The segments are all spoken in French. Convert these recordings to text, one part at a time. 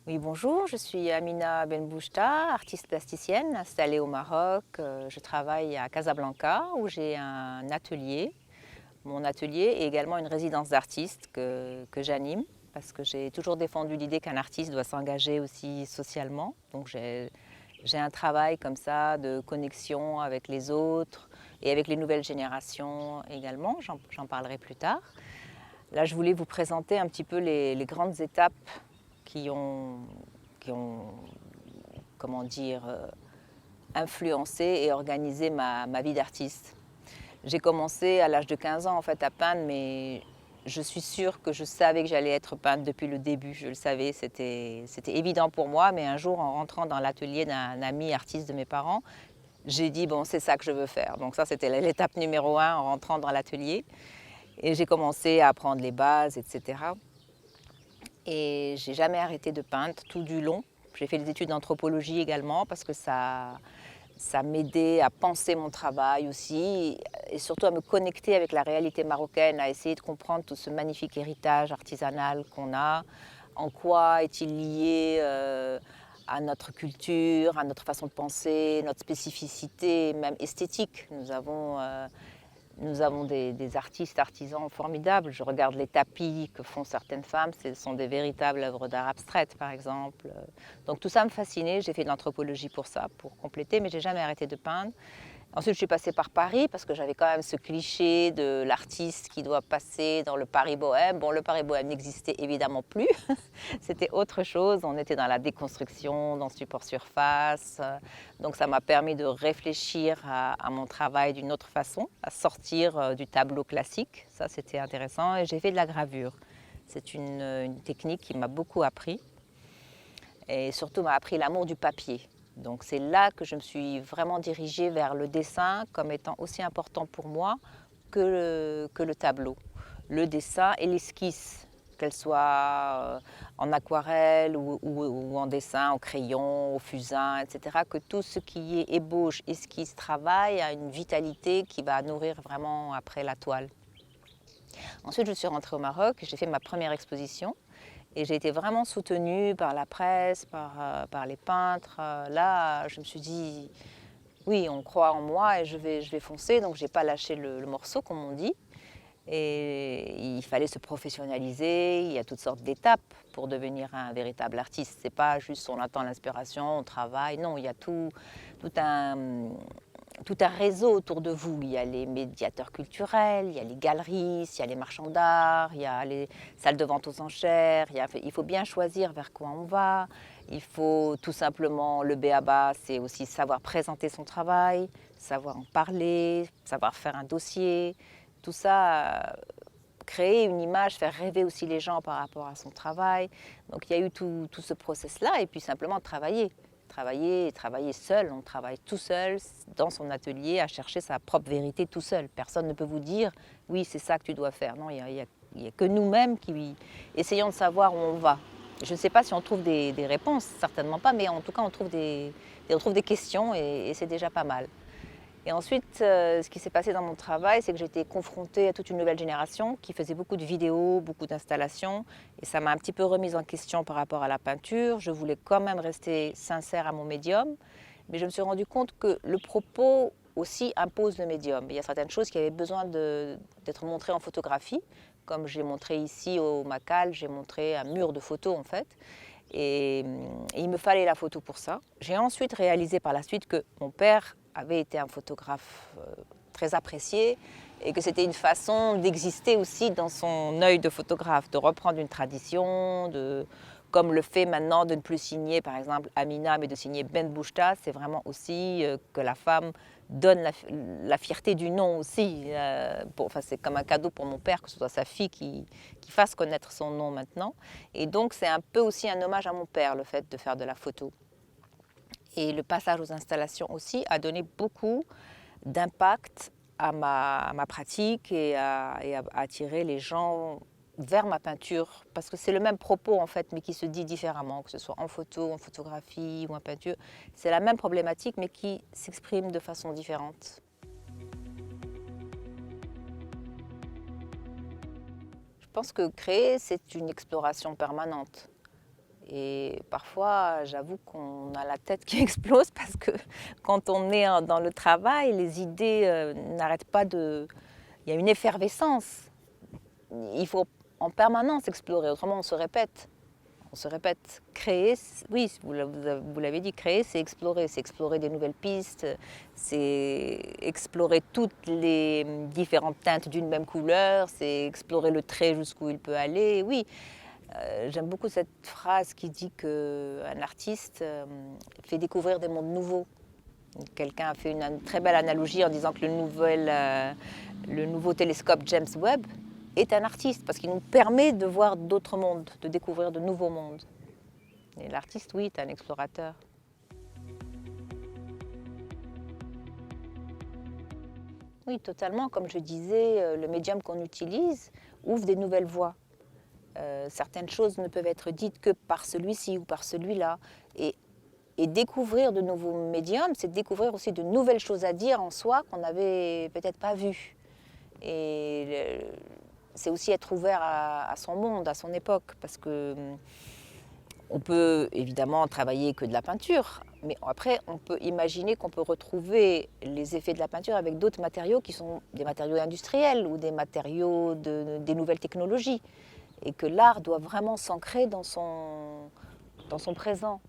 Oui, bonjour, je suis Amina Benbouchta, artiste plasticienne installée au Maroc. Je travaille à Casablanca où j'ai un atelier. Mon atelier est également une résidence d'artiste que j'anime parce que j'ai toujours défendu l'idée qu'un artiste doit s'engager aussi socialement. Donc j'ai un travail comme ça de connexion avec les autres et avec les nouvelles générations également. J'en parlerai plus tard. Là, je voulais vous présenter un petit peu les grandes étapes qui ont, qui ont comment dire, influencé et organisé ma vie d'artiste. J'ai commencé à l'âge de 15 ans en fait à peindre, mais je suis sûre que je savais que j'allais être peintre depuis le début. Je le savais, c'était évident pour moi. Mais un jour, en rentrant dans l'atelier d'un ami artiste de mes parents, j'ai dit bon, c'est ça que je veux faire. Donc ça, c'était l'étape numéro un en rentrant dans l'atelier. Et j'ai commencé à apprendre les bases, etc. Et j'ai jamais arrêté de peindre tout du long. J'ai fait des études d'anthropologie également parce que ça m'aidait à penser mon travail aussi et surtout à me connecter avec la réalité marocaine, à essayer de comprendre tout ce magnifique héritage artisanal qu'on a. En quoi est-il lié à notre culture, à notre façon de penser, notre spécificité, même esthétique. Nous avons des artistes, artisans formidables. Je regarde les tapis que font certaines femmes, ce sont des véritables œuvres d'art abstraites, par exemple. Donc tout ça me fascinait. J'ai fait de l'anthropologie pour ça, pour compléter, mais j'ai jamais arrêté de peindre. Ensuite, je suis passée par Paris parce que j'avais quand même ce cliché de l'artiste qui doit passer dans le Paris bohème. Bon, le Paris bohème n'existait évidemment plus. C'était autre chose. On était dans la déconstruction, dans le support surface. Donc, ça m'a permis de réfléchir à mon travail d'une autre façon, à sortir du tableau classique. Ça, c'était intéressant. Et j'ai fait de la gravure. C'est une technique qui m'a beaucoup appris et surtout m'a appris l'amour du papier. Donc c'est là que je me suis vraiment dirigée vers le dessin comme étant aussi important pour moi que le tableau. Le dessin et l'esquisse, qu'elle soit en aquarelle ou en dessin, au crayon, au fusain, etc. Que tout ce qui est ébauche, esquisse, travail a une vitalité qui va nourrir vraiment après la toile. Ensuite, je suis rentrée au Maroc, j'ai fait ma première exposition et j'ai été vraiment soutenue par la presse, par les peintres. Là, je me suis dit, oui, on croit en moi et je vais foncer. Donc, je n'ai pas lâché le morceau, comme on dit. Et il fallait se professionnaliser. Il y a toutes sortes d'étapes pour devenir un véritable artiste. C'est pas juste on attend l'inspiration, on travaille. Non, il y a tout tout un réseau autour de vous. Il y a les médiateurs culturels, il y a les galeristes, il y a les marchands d'art, il y a les salles de vente aux enchères. Il faut bien choisir vers quoi on va. Il faut tout simplement, le b.a.-ba, c'est aussi savoir présenter son travail, savoir en parler, savoir faire un dossier. Tout ça, créer une image, faire rêver aussi les gens par rapport à son travail. Donc il y a eu tout ce process-là et puis simplement travailler. Travailler seul, on travaille tout seul dans son atelier à chercher sa propre vérité tout seul. Personne ne peut vous dire oui c'est ça que tu dois faire. Non, il y a que nous-mêmes qui essayons de savoir où on va. Je ne sais pas si on trouve des réponses, certainement pas, mais en tout cas on trouve des questions et c'est déjà pas mal. Et ensuite, ce qui s'est passé dans mon travail, c'est que j'ai été confrontée à toute une nouvelle génération qui faisait beaucoup de vidéos, beaucoup d'installations. Et ça m'a un petit peu remise en question par rapport à la peinture. Je voulais quand même rester sincère à mon médium. Mais je me suis rendu compte que le propos aussi impose le médium. Il y a certaines choses qui avaient besoin d'être montrées en photographie. Comme j'ai montré ici au Macal, j'ai montré un mur de photos en fait. Et il me fallait la photo pour ça. J'ai ensuite réalisé par la suite que mon père avait été un photographe très apprécié et que c'était une façon d'exister aussi dans son œil de photographe, de reprendre une tradition, comme le fait maintenant de ne plus signer par exemple Amina mais de signer Benbouchta, c'est vraiment aussi que la femme donne la fierté du nom aussi. C'est comme un cadeau pour mon père que ce soit sa fille qui fasse connaître son nom maintenant. Et donc c'est un peu aussi un hommage à mon père, le fait de faire de la photo. Et le passage aux installations aussi a donné beaucoup d'impact à ma pratique et à attirer les gens vers ma peinture, parce que c'est le même propos en fait, mais qui se dit différemment, que ce soit en photo, en photographie ou en peinture. C'est la même problématique, mais qui s'exprime de façon différente. Je pense que créer, c'est une exploration permanente. Et parfois, j'avoue qu'on a la tête qui explose parce que quand on est dans le travail, les idées n'arrêtent pas de... Il y a une effervescence. Il faut en permanence explorer, autrement on se répète. On se répète. Créer, oui, vous l'avez dit, créer, c'est explorer des nouvelles pistes, c'est explorer toutes les différentes teintes d'une même couleur, c'est explorer le trait jusqu'où il peut aller. Oui, j'aime beaucoup cette phrase qui dit qu'un artiste fait découvrir des mondes nouveaux. Quelqu'un a fait une très belle analogie en disant que le nouveau télescope James Webb est un artiste parce qu'il nous permet de voir d'autres mondes, de découvrir de nouveaux mondes. Et l'artiste, oui, est un explorateur. Oui, totalement. Comme je disais, le médium qu'on utilise ouvre des nouvelles voies. Certaines choses ne peuvent être dites que par celui-ci ou par celui-là. Et découvrir de nouveaux médiums, c'est découvrir aussi de nouvelles choses à dire en soi qu'on n'avait peut-être pas vues. Et c'est aussi être ouvert à son monde, à son époque, parce que on peut évidemment travailler que de la peinture, mais après on peut imaginer qu'on peut retrouver les effets de la peinture avec d'autres matériaux qui sont des matériaux industriels ou des matériaux des nouvelles technologies, et que l'art doit vraiment s'ancrer dans son présent.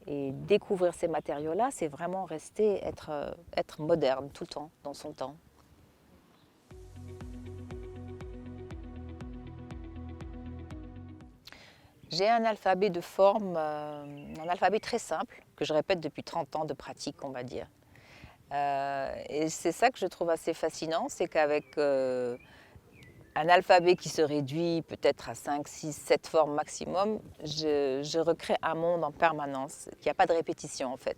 Et découvrir ces matériaux-là, c'est vraiment être moderne tout le temps, dans son temps. J'ai un alphabet de forme, un alphabet très simple, que je répète depuis 30 ans de pratique, on va dire. Et c'est ça que je trouve assez fascinant, c'est qu'avec un alphabet qui se réduit peut-être à 5, 6, 7 formes maximum, je recrée un monde en permanence, il n'y a pas de répétition en fait.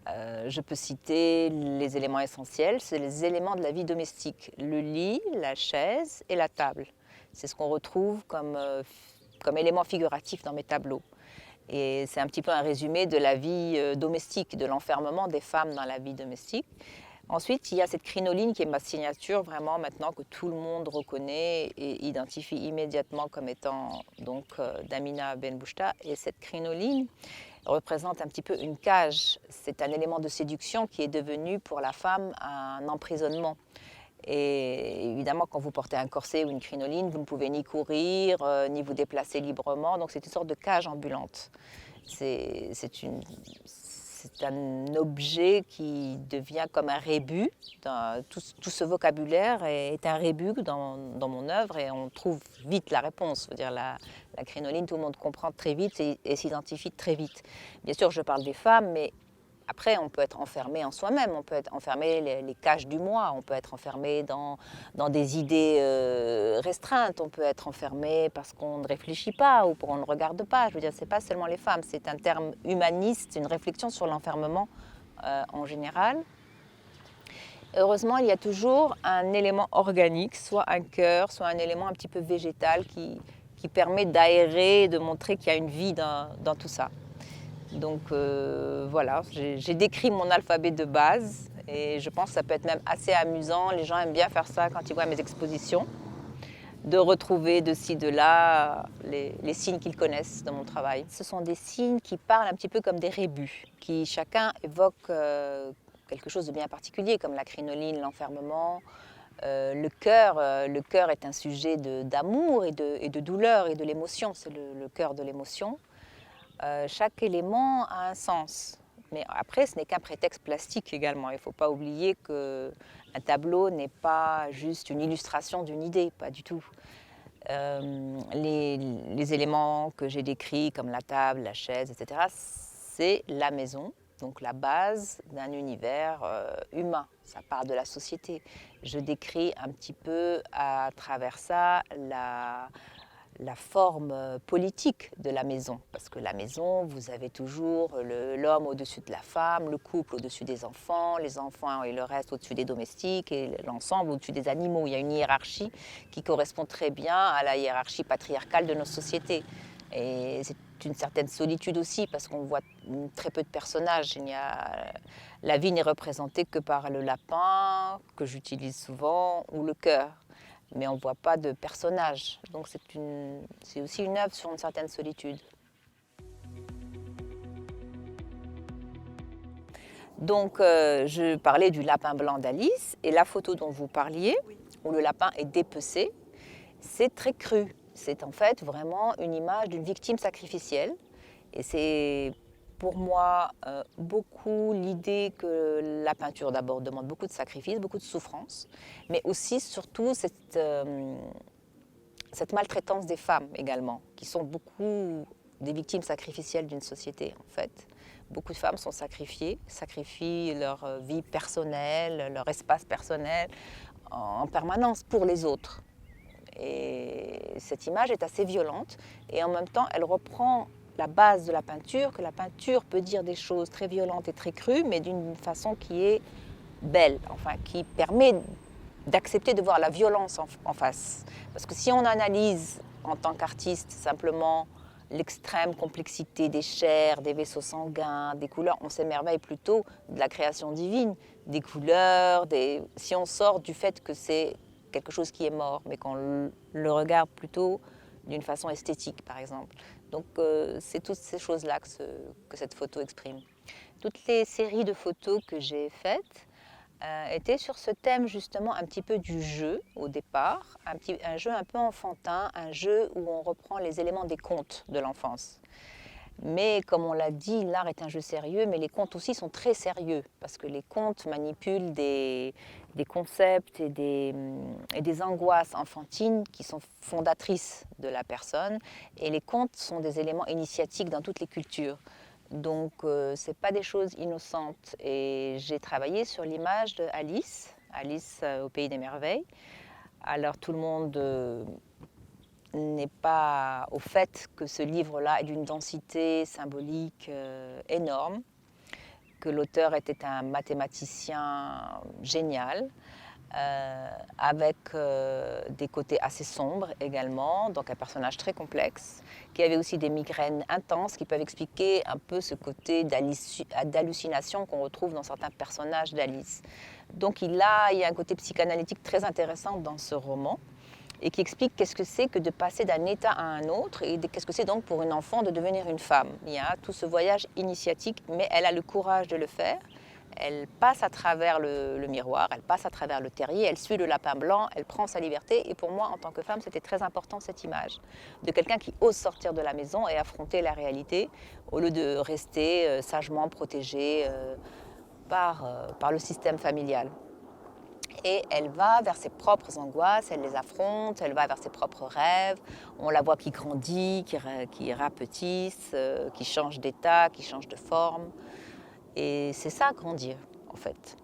Je peux citer les éléments essentiels, c'est les éléments de la vie domestique, le lit, la chaise et la table. C'est ce qu'on retrouve comme élément figuratif dans mes tableaux. Et c'est un petit peu un résumé de la vie domestique, de l'enfermement des femmes dans la vie domestique. Ensuite, il y a cette crinoline qui est ma signature vraiment maintenant que tout le monde reconnaît et identifie immédiatement comme étant donc d'Amina Ben Bouchta. Et cette crinoline représente un petit peu une cage. C'est un élément de séduction qui est devenu pour la femme un emprisonnement. Et évidemment, quand vous portez un corset ou une crinoline, vous ne pouvez ni courir, ni vous déplacer librement. Donc c'est une sorte de cage ambulante. C'est un objet qui devient comme un rébus. Tout ce vocabulaire est un rébus dans mon œuvre et on trouve vite la réponse. Je veux dire, la crinoline, tout le monde comprend très vite et s'identifie très vite. Bien sûr, je parle des femmes, mais après, on peut être enfermé en soi-même, on peut être enfermé les cages du moi, on peut être enfermé dans des idées restreintes, on peut être enfermé parce qu'on ne réfléchit pas ou qu'on ne regarde pas. Je veux dire, ce n'est pas seulement les femmes, c'est un terme humaniste, une réflexion sur l'enfermement en général. Heureusement, il y a toujours un élément organique, soit un cœur, soit un élément un petit peu végétal qui permet d'aérer, de montrer qu'il y a une vie dans tout ça. Donc voilà, j'ai décrit mon alphabet de base et je pense que ça peut être même assez amusant. Les gens aiment bien faire ça quand ils voient mes expositions, de retrouver de ci, de là les signes qu'ils connaissent dans mon travail. Ce sont des signes qui parlent un petit peu comme des rébus, qui chacun évoque quelque chose de bien particulier, comme la crinoline, l'enfermement. Le cœur est un sujet d'amour et de douleur et de l'émotion, c'est le cœur de l'émotion. Chaque élément a un sens. Mais après, ce n'est qu'un prétexte plastique également. Il ne faut pas oublier qu'un tableau n'est pas juste une illustration d'une idée, pas du tout. Les éléments que j'ai décrits, comme la table, la chaise, etc., c'est la maison, donc la base d'un univers humain. Ça part de la société. Je décris un petit peu à travers ça la forme politique de la maison. Parce que la maison, vous avez toujours l'homme au-dessus de la femme, le couple au-dessus des enfants, les enfants et le reste au-dessus des domestiques et l'ensemble au-dessus des animaux. Il y a une hiérarchie qui correspond très bien à la hiérarchie patriarcale de nos sociétés. Et c'est une certaine solitude aussi parce qu'on voit très peu de personnages. La vie n'est représentée que par le lapin, que j'utilise souvent, ou le cœur. Mais on ne voit pas de personnage. Donc c'est aussi une œuvre sur une certaine solitude. Donc, je parlais du lapin blanc d'Alice et la photo dont vous parliez, où le lapin est dépecé, c'est très cru. C'est en fait vraiment une image d'une victime sacrificielle. Et c'est pour moi beaucoup l'idée que la peinture d'abord demande beaucoup de sacrifices, beaucoup de souffrance, mais aussi surtout cette maltraitance des femmes également, qui sont beaucoup des victimes sacrificielles d'une société en fait. Beaucoup de femmes sont sacrifiées, sacrifient leur vie personnelle, leur espace personnel en permanence pour les autres. Et cette image est assez violente et en même temps elle reprend la base de la peinture, que la peinture peut dire des choses très violentes et très crues, mais d'une façon qui est belle, enfin qui permet d'accepter de voir la violence en face. Parce que si on analyse en tant qu'artiste simplement l'extrême complexité des chairs, des vaisseaux sanguins, des couleurs, on s'émerveille plutôt de la création divine, des couleurs, si on sort du fait que c'est quelque chose qui est mort, mais qu'on le regarde plutôt d'une façon esthétique, par exemple. Donc c'est toutes ces choses-là que cette photo exprime. Toutes les séries de photos que j'ai faites était sur ce thème justement un petit peu du jeu au départ, un jeu un peu enfantin, un jeu où on reprend les éléments des contes de l'enfance. Mais comme on l'a dit, l'art est un jeu sérieux, mais les contes aussi sont très sérieux, parce que les contes manipulent des concepts et des angoisses enfantines qui sont fondatrices de la personne, et les contes sont des éléments initiatiques dans toutes les cultures. Donc, ce n'est pas des choses innocentes. Et j'ai travaillé sur l'image d'Alice, Alice au Pays des Merveilles. Alors, tout le monde n'est pas au fait que ce livre-là est d'une densité symbolique énorme, que l'auteur était un mathématicien génial, avec des côtés assez sombres également, donc un personnage très complexe, qui avait aussi des migraines intenses qui peuvent expliquer un peu ce côté d'hallucination qu'on retrouve dans certains personnages d'Alice. Donc il y a un côté psychanalytique très intéressant dans ce roman et qui explique qu'est-ce que c'est que de passer d'un état à un autre et qu'est-ce que c'est donc pour une enfant de devenir une femme. Il y a tout ce voyage initiatique, mais elle a le courage de le faire. Elle passe à travers le miroir, elle passe à travers le terrier, elle suit le lapin blanc, elle prend sa liberté. Et pour moi, en tant que femme, c'était très important cette image de quelqu'un qui ose sortir de la maison et affronter la réalité au lieu de rester sagement protégée par le système familial. Et elle va vers ses propres angoisses, elle les affronte, elle va vers ses propres rêves. On la voit qui grandit, qui rapetisse, qui change d'état, qui change de forme. Et c'est ça, grandir, en fait.